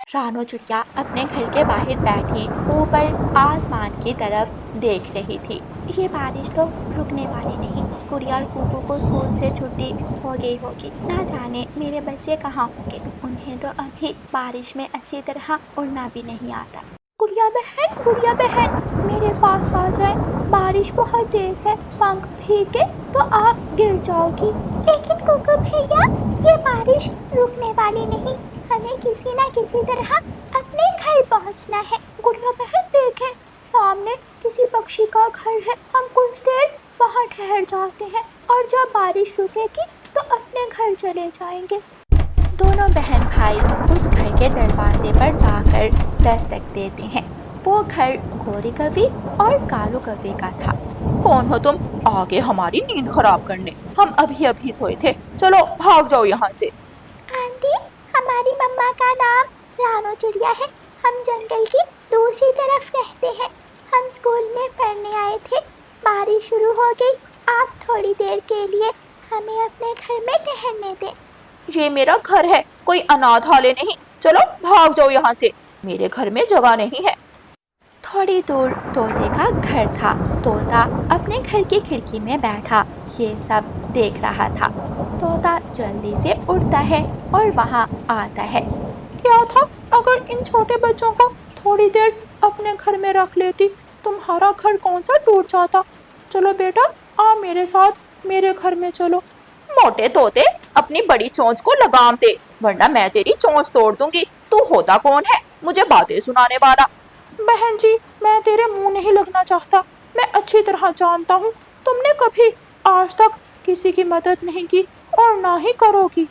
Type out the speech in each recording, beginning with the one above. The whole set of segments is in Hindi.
रानो चिड़िया अपने घर के बाहर बैठी ऊपर आसमान की तरफ देख रही थी। ये बारिश तो रुकने वाली नहीं। गुड़िया और कुकू को स्कूल से छुट्टी हो गई होगी। ना जाने मेरे बच्चे कहाँ होंगे। उन्हें तो अभी बारिश में अच्छी तरह उड़ना भी नहीं आता। गुड़िया बहन, मेरे पास आ जाए। बारिश बहुत तेज है, पंख भीगे तो आप गिर जाओगी। लेकिन कुकू भैया, ये बारिश रुकने वाली नहीं। हमें किसी ना किसी तरह अपने घर पहुंचना है। गुड़िया बहन देखें, सामने किसी पक्षी का घर है। हम कुछ देर वहां ठहर जाते हैं और जब बारिश रुकेगी तो अपने घर चले जाएंगे। दोनों बहन भाई उस घर के दरवाजे पर जाकर दस्तक देते हैं। वो घर गोरी कौवे और कालू कौवे का था। कौन हो तुम? आगे हमारी नींद खराब करने। हम अभी अभी सोए थे, चलो भाग जाओ यहाँ से। आंटी, हमारी मम्मा का नाम रानो चिड़िया है। हम जंगल की दूसरी तरफ रहते हैं। हम स्कूल में पढ़ने आए थे। बारिश शुरू हो गई। आप थोड़ी देर के लिए हमें अपने घर में ठहरने दें। ये मेरा घर है, कोई अनाथालय नहीं। चलो भाग जाओ यहाँ से, मेरे घर में जगह नहीं है। थोड़ी दूर तोते का घर था। तोता अपने घर की खिड़की में बैठा ये सब देख रहा था। तोता जल्दी से उड़ता है और वहाँ आता है। क्या था अगर इन छोटे बच्चों को थोड़ी देर अपने घर में रख लेती, तुम्हारा घर कौन सा टूट जाता। चलो बेटा, आ मेरे साथ, मेरे घर में चलो। मोटे तोते, अपनी बड़ी चोंच को लगाम दे, वरना मैं तेरी चोंच तोड़ दूंगी। तू होता कौन है मुझे बातें सुनाने वाला? बहन जी, मैं तेरे मुंह नहीं लगना चाहता। मैं अच्छी तरह जानता हूँ तुमने कभी आज तक किसी की मदद नहीं की और ना ही करोगी।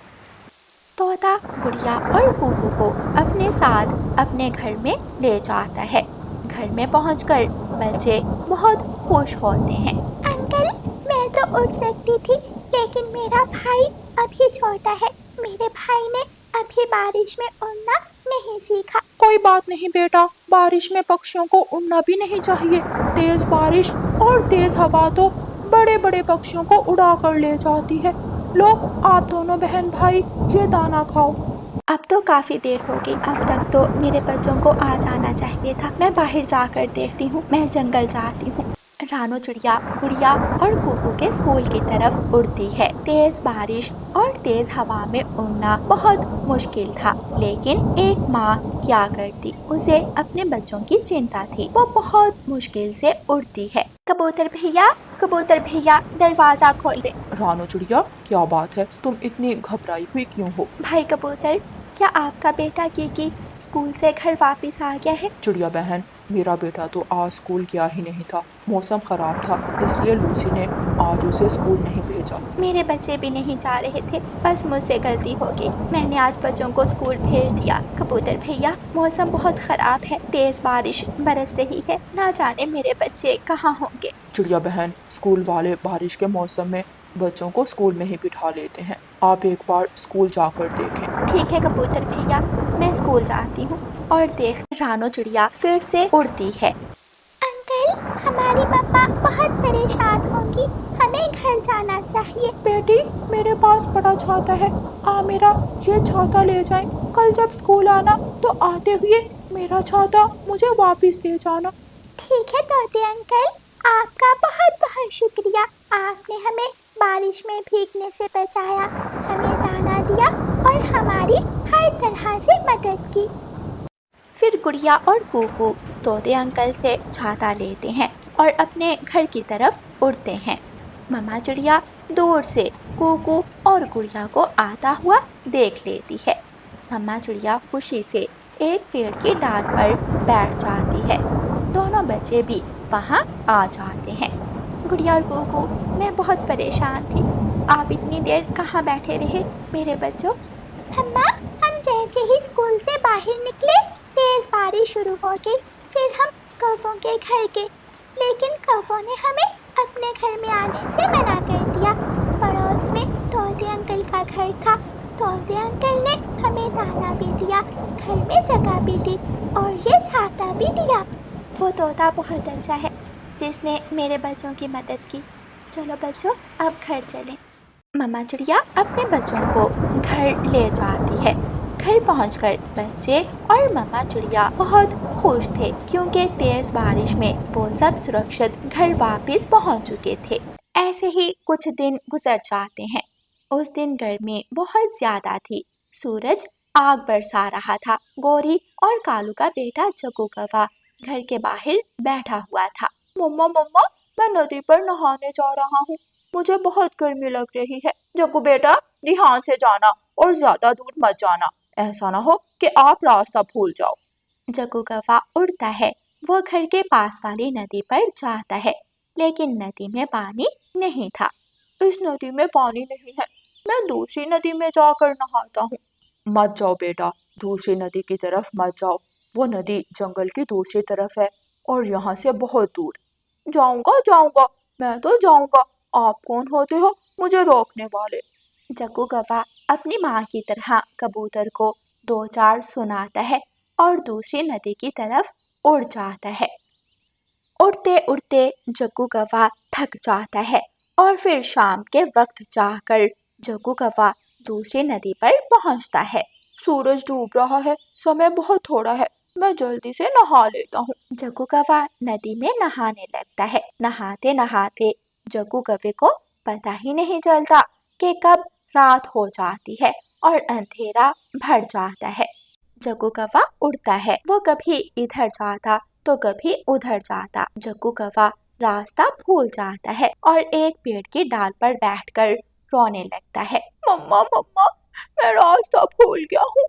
तोता गुड़िया और कुकू को अपने साथ अपने घर में ले जाता है। घर में पहुंचकर बच्चे बहुत खुश होते हैं। अंकल, मैं तो उड़ सकती थी, लेकिन मेरा भाई अभी छोटा है। मेरे भाई ने अभी बारिश में उड़ना नहीं सीखा। कोई बात नहीं बेटा, बारिश में पक्षियों को उड़ना भी नहीं चाहिए। तेज बारिश और तेज हवा तो बड़े बड़े पक्षियों को उड़ा कर ले जाती है। लो, आप दोनों बहन भाई ये दाना खाओ। अब तो काफी देर हो गई। अब तक तो मेरे बच्चों को आ जाना चाहिए था। मैं बाहर जाकर देखती हूँ। मैं जंगल जाती हूँ। रानो चिड़िया गुड़िया और कुकू के स्कूल की तरफ उड़ती है। तेज बारिश और तेज हवा में उड़ना बहुत मुश्किल था, लेकिन एक माँ क्या करती, उसे अपने बच्चों की चिंता थी। वो बहुत मुश्किल से उड़ती है। कबूतर भैया, दरवाजा खोल दे। रानो चिड़िया, क्या बात है, तुम इतनी घबराई हुई क्यों हो? भाई कबूतर, क्या आपका बेटा कीकी स्कूल से घर वापस आ गया है? चिड़िया बहन, मेरा बेटा तो आज स्कूल गया ही नहीं था। मौसम खराब था, इसलिए लूसी ने आज उसे स्कूल नहीं भेजा। मेरे बच्चे भी नहीं जा रहे थे, बस मुझसे गलती हो गई। मैंने आज बच्चों को स्कूल भेज दिया। कबूतर भैया, मौसम बहुत खराब है, तेज बारिश बरस रही है। ना जाने मेरे बच्चे कहाँ होंगे। चिड़िया बहन, स्कूल वाले बारिश के मौसम में बच्चों को स्कूल में ही बिठा लेते हैं। आप एक बार स्कूल जाकर देखें। ठीक है कबूतर भैया, मैं स्कूल जाती हूँ। और देख, रानो चिड़िया फिर से उड़ती है। अंकल, हमारी मम्मा बहुत परेशान होंगी। हमें घर जाना चाहिए। बेटी, मेरे पास बड़ा छाता है, आ मेरा ये छाता ले जाए। कल जब स्कूल आना तो आते हुए मेरा छाता मुझे वापस दे जाना। ठीक है तोते अंकल, आपका बहुत बहुत शुक्रिया। आपने हमें बारिश में भीगने से बचाया, हमें दाना दिया और हमारी हर तरह से मदद की। फिर गुड़िया और कुकू तोते अंकल से छाता लेते हैं और अपने घर की तरफ उड़ते हैं। मम्मा चिड़िया दूर से कुकू और गुड़िया को आता हुआ देख लेती है। मम्मा चिड़िया खुशी से एक पेड़ की डाल पर बैठ जाती है। दोनों बच्चे भी वहाँ आ जाते हैं। गुड़िया और कुकू, मैं बहुत परेशान थी। आप इतनी देर कहाँ बैठे रहे मेरे बच्चों? मम्मा, हम जैसे ही स्कूल से बाहर निकले, तेज बारिश शुरू हो गई। फिर हम कौवों के घर गए, लेकिन कौवों ने हमें अपने घर में आने से मना कर दिया। पड़ोस में तोते अंकल का घर था। तोते अंकल ने हमें दाना भी दिया, घर में जगह भी दी और ये छाता भी दिया। वो तोता बहुत अच्छा है जिसने मेरे बच्चों की मदद की। चलो बच्चों, अब घर चलें। मम्मा चिड़िया अपने बच्चों को घर ले जाती है। घर पहुंचकर बच्चे और मम्मा चिड़िया बहुत खुश थे क्योंकि तेज बारिश में वो सब सुरक्षित घर वापस पहुंच चुके थे। ऐसे ही कुछ दिन गुजर जाते हैं। उस दिन गर्मी बहुत ज्यादा थी। सूरज आग बरसा रहा था। गोरी और कालू का बेटा जग्गू कौवा घर के बाहर बैठा हुआ था। मम्मा मम्मा, मैं नदी पर नहाने जा रहा हूँ। मुझे बहुत गर्मी लग रही है। जग्गू बेटा, ध्यान से जाना और ज्यादा दूर मत जाना। ऐसा ना हो कि आप रास्ता भूल जाओ। जग्गू कौवा उड़ता है। वो घर के पास वाली नदी पर जाता है, लेकिन नदी में पानी नहीं था। इस नदी में पानी नहीं है, मैं दूसरी नदी में जाकर नहाता हूँ। मत जाओ बेटा, दूसरी नदी की तरफ मत जाओ। वो नदी जंगल की दूसरी तरफ है और यहाँ से बहुत दूर। जाऊंगा जाऊंगा, मैं तो जाऊंगा। आप कौन होते हो मुझे रोकने वाले? जग्गू कौवा अपनी माँ की तरह कबूतर को दो चार सुनाता है और दूसरी नदी की तरफ उड़ जाता है। उड़ते उड़ते जग्गू कौवा थक जाता है और फिर शाम के वक्त जाकर जग्गू कौवा दूसरी नदी पर पहुंचता है। सूरज डूब रहा है, समय बहुत थोड़ा है, मैं जल्दी से नहा लेता हूँ। जग्गू कौवा नदी में नहाने लगता है। नहाते नहाते जग्गू कौवे को पता ही नहीं चलता कि कब रात हो जाती है और अंधेरा भर जाता है। जग्गू कौवा उड़ता है। वो कभी इधर जाता तो कभी उधर जाता। जग्गू कौवा रास्ता भूल जाता है और एक पेड़ की डाल पर बैठकर रोने लगता है। मम्मा मम्मा, मैं रास्ता भूल गया हूँ।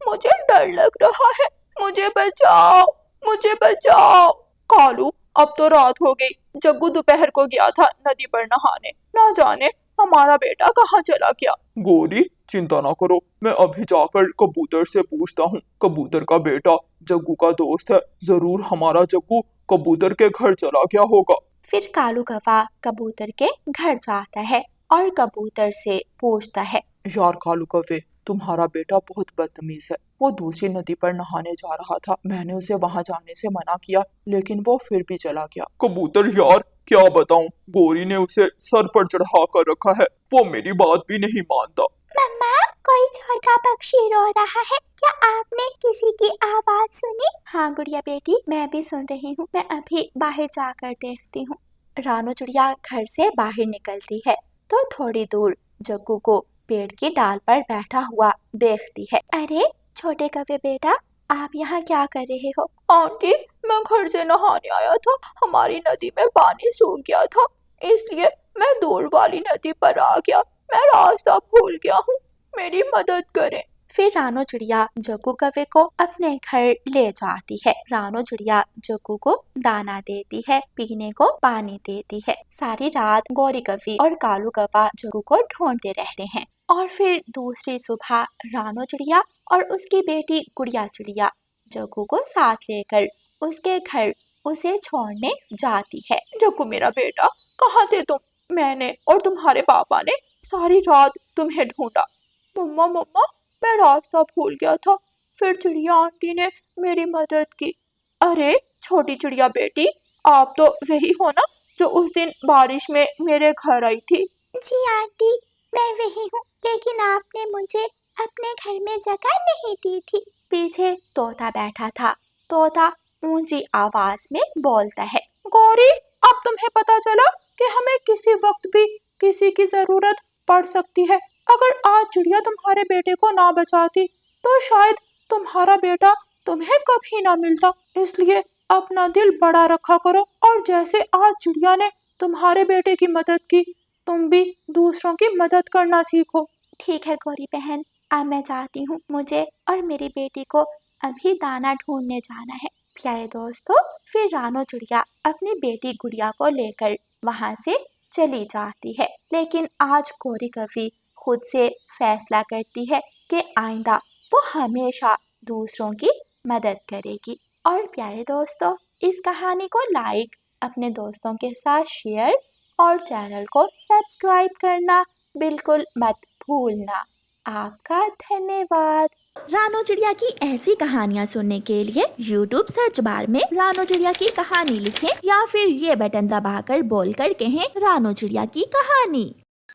मुझे डर लग रहा है। मुझे बचाओ, मुझे बचाओ। कालू, अब तो रात हो गई। जग्गू दोपहर को गया था नदी पर नहाने। ना जाने हमारा बेटा कहाँ चला गया। गोरी, चिंता ना करो, मैं अभी जाकर कबूतर से पूछता हूँ। कबूतर का बेटा जग्गू का दोस्त है, जरूर हमारा जग्गू कबूतर के घर चला गया होगा। फिर कालू कौवा कबूतर के घर जाता है और कबूतर से पूछता है। यार कालू कौवे, तुम्हारा बेटा बहुत बदतमीज है। वो दूसरी नदी पर नहाने जा रहा था। मैंने उसे वहां जाने से मना किया, लेकिन वो फिर भी चला गया। कबूतर यार, क्या बताऊं, गोरी ने उसे सर पर चढ़ा कर रखा है। वो मेरी बात भी नहीं मानता। मम्मा, कोई छोटा पक्षी रो रहा है। क्या आपने किसी की आवाज सुनी? हाँ गुड़िया बेटी, मैं भी सुन रही हूँ। मैं अभी बाहर जाकर देखती हूँ। रानो चिड़िया घर से बाहर निकलती है तो थोड़ी दूर जग्गू को पेड़ की डाल पर बैठा हुआ देखती है। अरे छोटे कौवे बेटा, आप यहाँ क्या कर रहे हो? आंटी, मैं घर से नहाने आया था। हमारी नदी में पानी सूख गया था, इसलिए मैं दूर वाली नदी पर आ गया। मैं रास्ता भूल गया हूँ, मेरी मदद करें। फिर रानो चिड़िया जग्गू कौवे को अपने घर ले जाती है। रानो चिड़िया जग्गू को दाना देती है, पीने को पानी देती है। सारी रात गौरी कौवी और कालू कौवा जग्गू को ढूंढते रहते हैं और फिर दूसरी सुबह रानो चिड़िया और उसकी बेटी गुड़िया चिड़िया जग्गू को साथ लेकर उसके घर उसे छोड़ने जाती है। जग्गू मेरा बेटा, कहाँ थे तुम? मैंने और तुम्हारे पापा ने सारी रात तुम्हें ढूंढा। मम्मा मम्मा, मैं रास्ता भूल गया था। फिर चिड़िया आंटी ने मेरी मदद की। अरे छोटी चिड़िया बेटी, आप तो वही हो ना जो उस दिन बारिश में मेरे घर आई थी? जी आंटी, मैं वही हूँ, लेकिन आपने मुझे अपने घर में जगह नहीं दी थी। पीछे तोता बैठा था। तोता ऊंची आवाज में बोलता है। गौरी, अब तुम्हें पता चला कि हमें किसी वक्त भी किसी की जरूरत पड़ सकती है। अगर आज चिड़िया तुम्हारे बेटे को ना बचाती तो शायद तुम्हारा बेटा तुम्हें कभी ना मिलता। इसलिए अपना दिल बड़ा रखा करो और जैसे आज चिड़िया ने तुम्हारे बेटे की मदद की, तुम भी दूसरों की मदद करना सीखो। ठीक है गौरी बहन, अब मैं जाती हूँ। मुझे और मेरी बेटी को अभी दाना ढूंढने जाना है। प्यारे दोस्तों, फिर रानो चिड़िया अपनी बेटी गुड़िया को लेकर वहाँ से चली जाती है। लेकिन आज गौरी कौवी खुद से फैसला करती है कि आइंदा वो हमेशा दूसरों की मदद करेगी। और प्यारे दोस्तों, इस कहानी को लाइक, अपने दोस्तों के साथ शेयर और चैनल को सब्सक्राइब करना बिल्कुल मत भूलना। आपका धन्यवाद। रानो चिड़िया की ऐसी कहानियाँ सुनने के लिए YouTube सर्च बार में रानो चिड़िया की कहानी लिखें या फिर ये बटन दबाकर बोलकर कहें रानो चिड़िया की कहानी।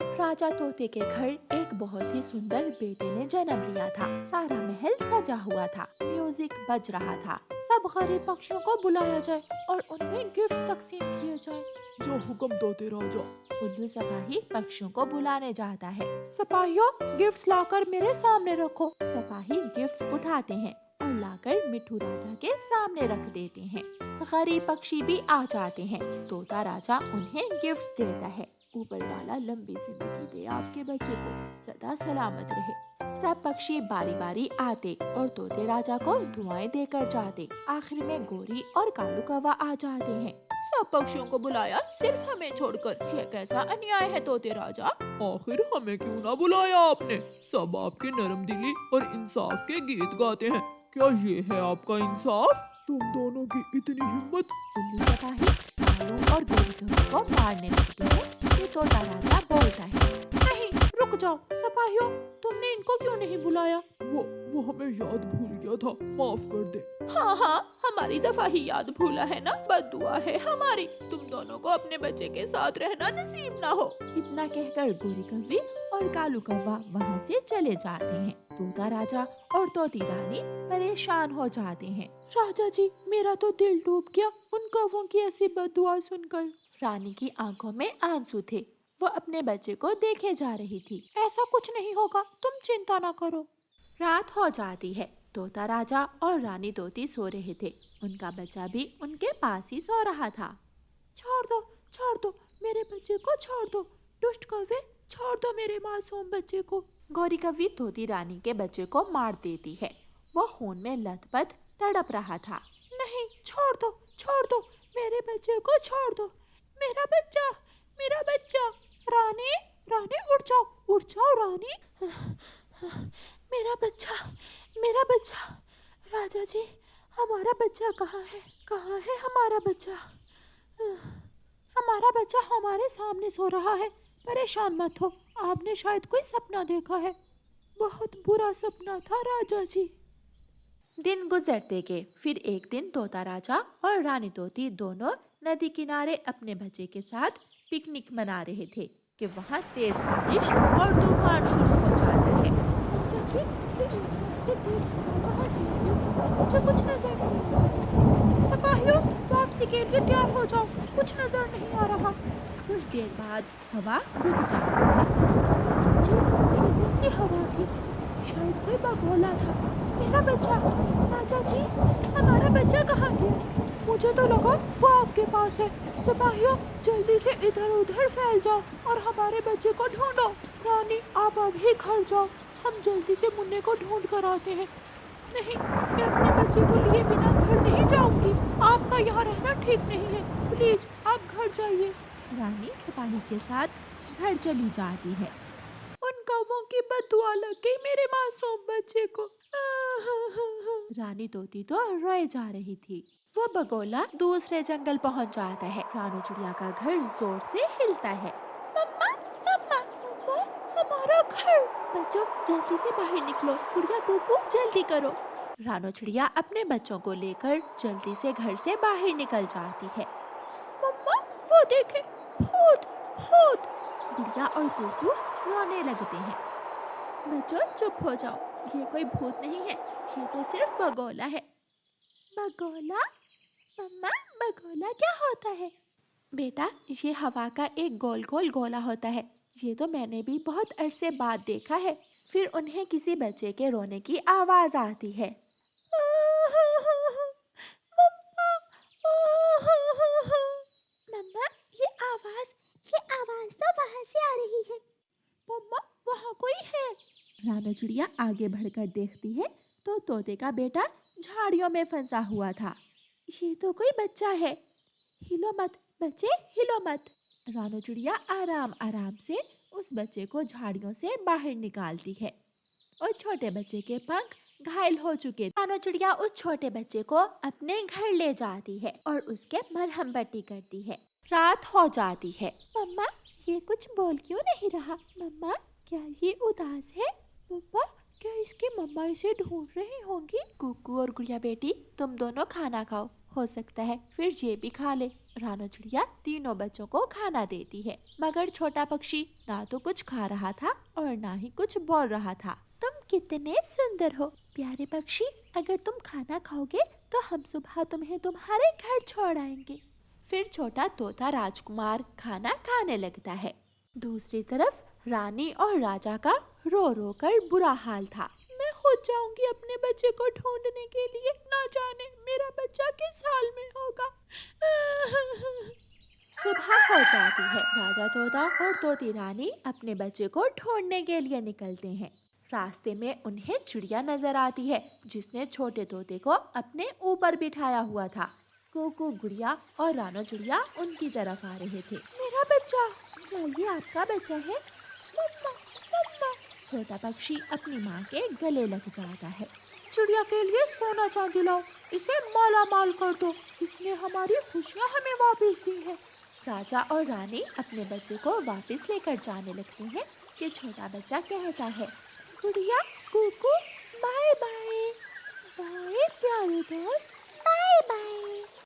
राजा तोते के घर एक बहुत ही सुंदर बेटे ने जन्म लिया था। सारा महल सजा हुआ था, म्यूजिक बज रहा था। सब गरीब पक्षियों को बुलाया जाए और उन्हें गिफ्ट्स तकसीम किए जाए। जो हुक्म तोते राजा। उल्लू सिपाही पक्षियों को बुलाने जाता है। सिपाहियों, गिफ्ट्स लाकर मेरे सामने रखो। सिपाही गिफ्ट्स उठाते हैं और लाकर मिठू राजा के सामने रख देते हैं। गरीब पक्षी भी आ जाते हैं। तोता राजा उन्हें गिफ्ट्स देता है। ऊपर वाला लंबी जिंदगी दे आपके बच्चे को, सदा सलामत रहे। सब पक्षी बारी बारी आते और तोते राजा को दुआएं देकर जाते। आखिर में गोरी और कालू कौवा आ जाते हैं। सब पक्षियों को बुलाया, सिर्फ हमें छोड़कर। ये कैसा अन्याय है तोते राजा। आखिर हमें क्यों ना बुलाया आपने? सब आपके नरम दिली और इंसाफ के गीत गाते हैं। क्या ये है आपका इंसाफ? तुम दोनों की इतनी हिम्मत। उल्लू सिपाही कालू और गोरी कौवे को मारने लगते हैं। फिर तोता राजा बोलता है, नहीं, रुक जाओ सिपाहियों, तुमने इनको क्यों नहीं बुलाया? वो हमें याद भूल गया था, माफ कर दे। हाँ, हमारी दफा ही याद भूला है ना, बद्दुआ है हमारी। तुम दोनों को अपने बच्चे के साथ रहना नसीब ना हो। इतना कहकर गोरी कौवी और कालू कौवा वहाँ से चले जाते हैं। तोता राजा और तोती रानी परेशान हो जाते हैं। राजा जी, मेरा तो दिल डूब गया उन कौवों की ऐसी बद्दुआ सुनकर। रानी की आंखों में आंसू थे। वो अपने बच्चे को देखे जा रही थी। ऐसा कुछ नहीं होगा, तुम चिंता ना करो। रात हो जाती है। तोता राजा और रानी तोती सो रहे थे। उनका बच्चा भी उनके पास ही सो रहा था। छोड़ दो, मेरे बच्चे को छोड़ दो। दुष्ट कौवे, छोड़ दो मेरे मासूम बच्चे को। गोरी कौवी तोती रानी के बच्चे को मार देती है। वो खून में लथपथ तड़प रहा था। नहीं, छोड़ दो, मेरे बच्चे को छोड़ दो। मेरा बच्चा। रानी, उठ जाओ रानी। मेरा बच्चा। राजा जी, हमारा बच्चा कहाँ है हमारा बच्चा? हमारा बच्चा हमारे सामने सो रहा है। परेशान मत हो, आपने शायद कोई सपना देखा है। बहुत बुरा सपना था राजा जी। दिन गुजरते गए। फिर एक दिन तोता राजा और रानी तोती दोनों नदी किनारे अपने बच्चे के साथ पिकनिक मना रहे थे कि वहाँ तेज बारिश और तूफान शुरू हो जाता है। राजा जी, ये एकदम से तेज हवा कहाँ से आई? मुझे कुछ नजर नहीं आ रहा। सिपाहियों, वापसी के लिए तैयार हो जाओ, कुछ नजर नहीं आ रहा। कुछ देर बाद हवा रुक जाती है। राजा जी, ये कौन सी हवा थी? शायद कोई बगोला था। मेरा बच्चा। राजा जी, हमारा बच्चा कहाँ है? मुझे तो लगा वो आपके पास है। सिपाहियों, जल्दी से इधर उधर फैल जाओ और हमारे बच्चे को ढूंढो। रानी, आप अभी घर जाओ, हम जल्दी से मुन्ने को ढूंढ कर आते हैं। नहीं, मैं अपने बच्चे को लिए बिना घर नहीं जाऊंगी। आपका यहाँ रहना ठीक नहीं है। प्लीज, आप घर जाइए। रानी सिपाही के साथ घर चली जाती है। उन कौवों की बद्दुआ लग गई मेरे मासूम बच्चे को। रानी तोती तो रोए जा रही थी। वो बगोला दूसरे जंगल पहुंच जाता है। रानू चिड़िया का घर जोर से हिलता है। मम्मा, हमारा घर। बच्चों, जल्दी से बाहर निकलो। गुड़िया कुकू, जल्दी करो। रानू चिड़िया अपने बच्चों को लेकर जल्दी से घर से बाहर निकल जाती है। मम्मा, वो देखे, भूत। गुड़िया और कुकू रोने लगते हैं। बच्चों, चुप हो जाओ, ये कोई भूत नहीं है, ये तो सिर्फ बगोला है। बगोला? मम्मा, बगोला क्या होता है? बेटा, ये हवा का एक गोल गोल गोला होता है। ये तो मैंने भी बहुत अरसे बाद देखा है। फिर उन्हें किसी बच्चे के रोने की आवाज आती है। मम्मा, ये आवाज तो वहाँ से आ रही है। मम्मा, वहाँ कोई है। रानू चिड़िया आगे बढ़कर देखती है तो तोते का बेटा झाड़ियों में फंसा हुआ था। ये तो कोई बच्चा है। हिलो मत बच्चे, हिलो मत। रानू चिड़िया आराम आराम से उस बच्चे को झाड़ियों से बाहर निकालती है और छोटे बच्चे के पंख घायल हो चुके। रानू चिड़िया उस छोटे बच्चे को अपने घर ले जाती है और उसके मरहम पट्टी करती है। रात हो जाती है। मम्मा, ये कुछ बोल क्यों नहीं रहा? मम्मा, क्या ये उदास है? मम्मा, क्या इसकी मम्मा इसे ढूंढ रही होंगी? कुकू और गुड़िया बेटी, तुम दोनों खाना खाओ, हो सकता है फिर ये भी खा ले। रानो चिड़िया तीनों बच्चों को खाना देती है, मगर छोटा पक्षी ना तो कुछ खा रहा था और ना ही कुछ बोल रहा था। तुम कितने सुंदर हो प्यारे पक्षी, अगर तुम खाना खाओगे तो हम सुबह तुम्हें तुम्हारे घर छोड़ आएंगे। फिर छोटा तोता राजकुमार खाना खाने लगता है। दूसरी तरफ रानी और राजा का रो रो कर बुरा हाल था। मैं खुद जाऊंगी अपने बच्चे को ढूंढने के लिए, ना जाने मेरा बच्चा किस हाल में होगा। सुबह हो जाती है। राजा तोता और तोती रानी अपने बच्चे को ढूंढने के लिए निकलते हैं। रास्ते में उन्हें चिड़िया नजर आती है जिसने छोटे तोते को अपने ऊपर बिठाया हुआ था। कुकू गुड़िया और रानो चिड़िया उनकी तरफ आ रहे थे। मेरा बच्चा, क्या ये आपका बच्चा है? मम्मा मम्मा। छोटा पक्षी अपनी माँ के गले लग जाता है। चिड़िया के लिए सोना चांदी लाओ, इसे माला माल कर दो, इसने हमारी खुशियाँ हमें वापस दी है। राजा और रानी अपने बच्चे को वापस लेकर जाने लगते हैं कि छोटा बच्चा कहता है, गुड़िया कुकू बाय बाय। बाय प्यारे दोस्त।